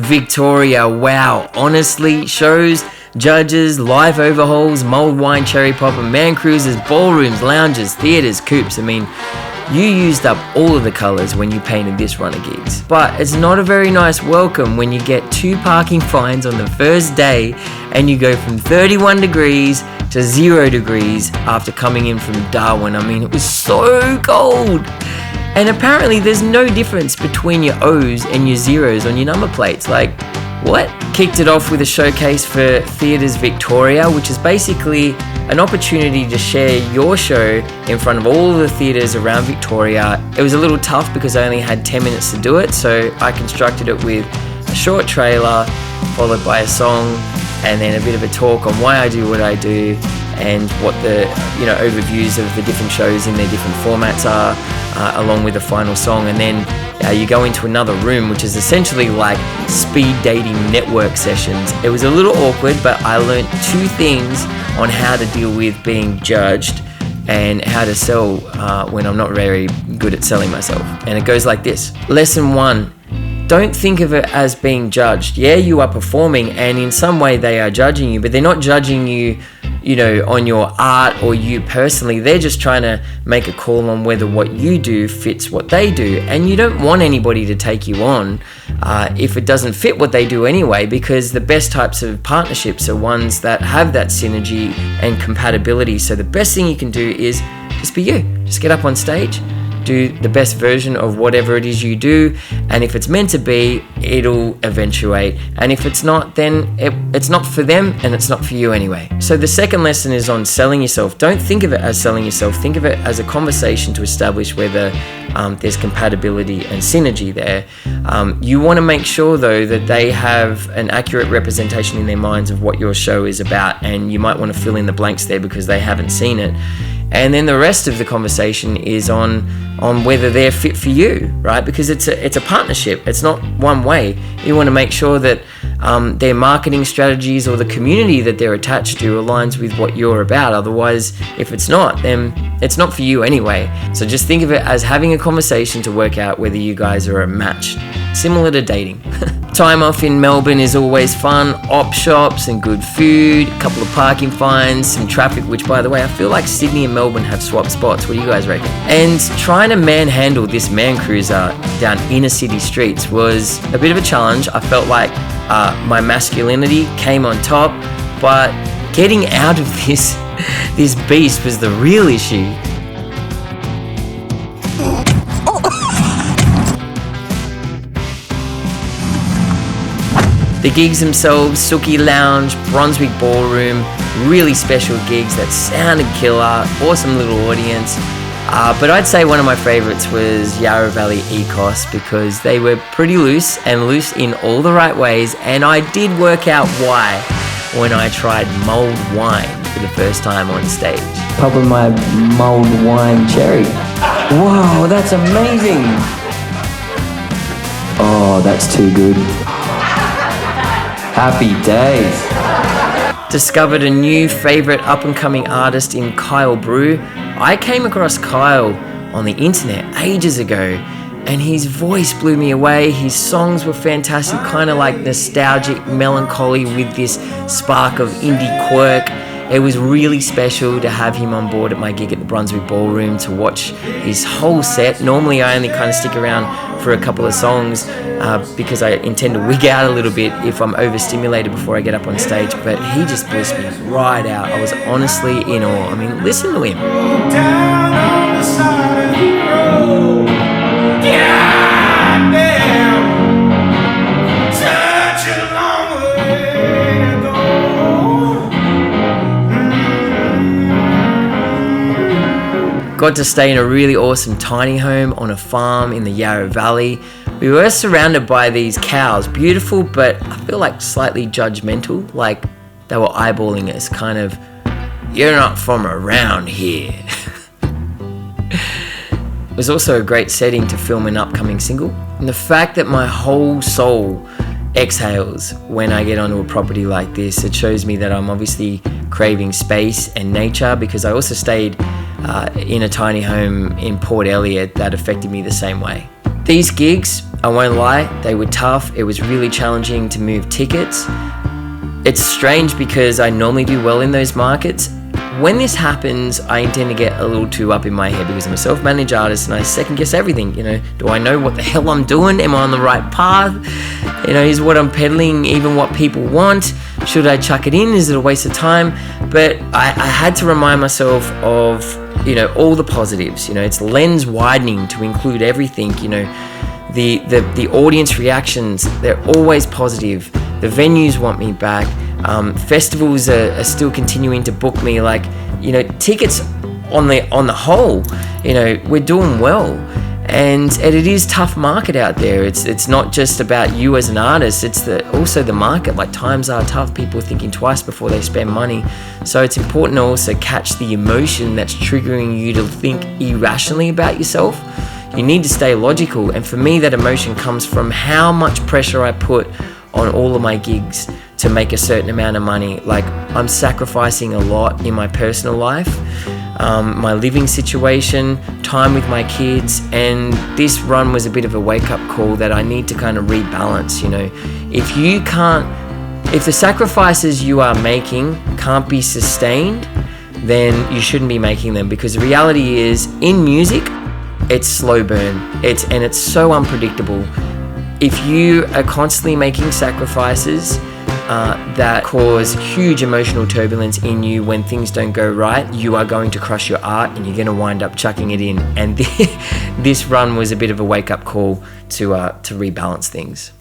Victoria. Wow, honestly, shows, judges, live overhauls, mulled wine, cherry pop, and man cruises, ballrooms, lounges, theatres, coops. I mean, you used up all of the colours when you painted this run of gigs. But it's not a very nice welcome when you get 2 parking fines on the first day and you go from 31 degrees to 0 degrees after coming in from Darwin. I mean, it was so cold. And apparently there's no difference between your O's and your zeros on your number plates. Like, what? Kicked it off with a showcase for Theatres Victoria, which is basically an opportunity to share your show in front of all the theatres around Victoria. It was a little tough because I only had 10 minutes to do it, so I constructed it with a short trailer followed by a song and then a bit of a talk on why I do what I do and what the overviews of the different shows in their different formats are, along with the final song. And then you go into another room, which is essentially like speed dating network sessions. It was a little awkward, but I learned 2 things on how to deal with being judged and how to sell when I'm not very good at selling myself. And it goes like this. Lesson 1, don't think of it as being judged. Yeah, you are performing and in some way they are judging you, but they're not judging you, on your art or you personally. They're just trying to make a call on whether what you do fits what they do. And you don't want anybody to take you on if it doesn't fit what they do anyway, because the best types of partnerships are ones that have that synergy and compatibility. So the best thing you can do is just be you. Just get up on stage, do the best version of whatever it is you do, and if it's meant to be, it'll eventuate, and if it's not, then it's not for them and it's not for you anyway. So the second lesson is on selling yourself. Don't think of it as selling yourself, think of it as a conversation to establish whether there's compatibility and synergy there. You want to make sure though that they have an accurate representation in their minds of what your show is about, and you might want to fill in the blanks there because they haven't seen it. And then the rest of the conversation is on whether they're fit for you, right? Because it's a partnership. It's not one way. You want to make sure that their marketing strategies or the community that they're attached to aligns with what you're about. Otherwise, if it's not, then it's not for you anyway. So just think of it as having a conversation to work out whether you guys are a match. Similar to dating. Time off in Melbourne is always fun. Op shops and good food, a couple of parking fines, some traffic, which by the way, I feel like Sydney and Melbourne have swapped spots. What do you guys reckon? And trying to manhandle this Man Cruiser down inner city streets was a bit of a challenge. I felt like my masculinity came on top, but getting out of this beast was the real issue. The gigs themselves, Sookie Lounge, Brunswick Ballroom, really special gigs that sounded killer, awesome little audience. But I'd say one of my favourites was Yarra Valley Ecos because they were pretty loose and loose in all the right ways, and I did work out why when I tried mulled wine for the first time on stage. Popping my mulled wine cherry. Whoa, that's amazing! Oh, that's too good. Happy days. Discovered a new favourite up-and-coming artist in Kyle Brew. I came across Kyle on the internet ages ago and his voice blew me away. His songs were fantastic, kind of like nostalgic melancholy with this spark of indie quirk. It was really special to have him on board at my gig at the Brunswick Ballroom to watch his whole set. Normally I only kind of stick around for a couple of songs because I intend to wig out a little bit if I'm overstimulated before I get up on stage, but he just blissed me right out. I was honestly in awe. I mean, listen to him. Down on the side of the road. God damn. Such a long way to go. Got to stay in a really awesome tiny home on a farm in the Yarra Valley. We were surrounded by these cows, beautiful, but I feel like slightly judgmental, like they were eyeballing us, kind of, you're not from around here. It was also a great setting to film an upcoming single. And the fact that my whole soul exhales when I get onto a property like this, it shows me that I'm obviously craving space and nature, because I also stayed in a tiny home in Port Elliot that affected me the same way. These gigs, I won't lie, they were tough. It was really challenging to move tickets. It's strange because I normally do well in those markets. When this happens, I tend to get a little too up in my head because I'm a self-managed artist and I second guess everything. Do I know what the hell I'm doing? Am I on the right path? Is what I'm peddling even what people want? Should I chuck it in? Is it a waste of time? But I had to remind myself of, all the positives. It's lens widening to include everything. The audience reactions, they're always positive. The venues want me back. Festivals are still continuing to book me. Tickets on the whole, we're doing well. And it is tough market out there. It's not just about you as an artist. It's also the market. Times are tough. People are thinking twice before they spend money. So it's important to also catch the emotion that's triggering you to think irrationally about yourself. You need to stay logical. And for me, that emotion comes from how much pressure I put on all of my gigs to make a certain amount of money. I'm sacrificing a lot in my personal life, my living situation, time with my kids, and this run was a bit of a wake-up call that I need to kind of rebalance. If the sacrifices you are making can't be sustained, then you shouldn't be making them, because the reality is, in music, it's slow burn. It's so unpredictable. If you are constantly making sacrifices that cause huge emotional turbulence in you when things don't go right, you are going to crush your art and you're going to wind up chucking it in. And this run was a bit of a wake-up call to rebalance things.